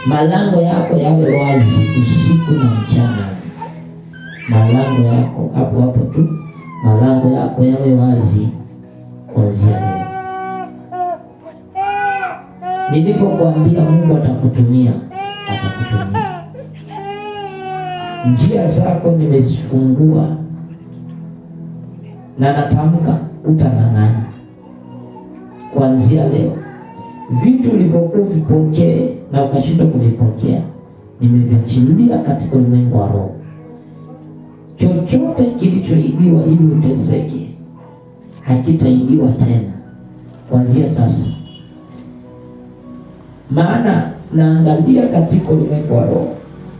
Malango yako yawe wazi usiku na mchana. Malango yako hapo hapo tu, malango yako yawe wazi kuanzia leo. Nilipokuambia Mungu atakutumia, atakutumia. Njia zako nimezifungua na natamka utang'ang'ana kuanzia leo. Vitu ulivyokuwa vipokee na ukashindwa kuvipokea, nimeviachilia katika ulimwengu wa roho. Chochote kilichoibiwa ili uteseke hakitaibiwa tena kuanzia sasa. Maana naangalia katika ulimwengu wa roho,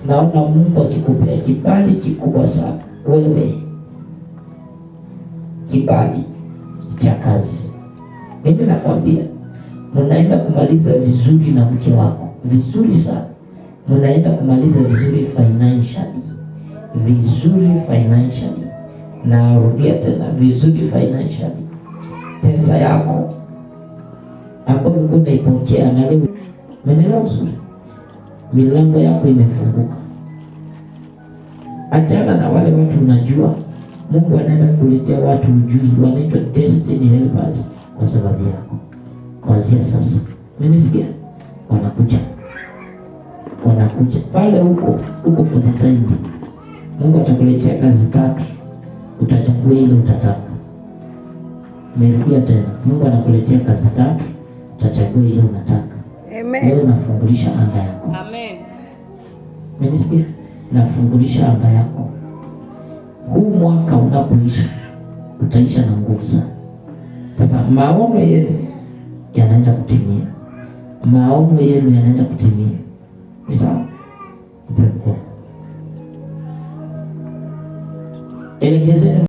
naona Mungu akikupea kibali kikubwa sana wewe, kibali cha kazi. Mimi nakwambia mnaenda kumaliza vizuri na mke wako, vizuri sana. Mnaenda kumaliza vizuri financially, vizuri financially. Narudia tena, vizuri financially. Pesa yako ambayo ulikuwa unaipokea na leo umeelewa vizuri, milango yako imefunguka. Achana na wale watu unajua, Mungu anaenda kuletea watu ujui, wanaitwa destiny helpers kwa sababu yako. Kuanzia sasa, mmenisikia? Wanakuja pale huko for the time. Mungu atakuletea kazi 3, utachagua ile utataka. Nimerudia tena, Mungu anakuletea kazi 3, utachagua ile unataka. Amen. Leo nafungulisha anga yako. Amen. Mmenisikia? Nafungulisha anga yako. Huu mwaka unapoisha, utaisha na nguvu sana. Sasa maono yenu yanaenda kutimia. Maono yenu yanaenda kutimia. Ni sawa? Elekezeni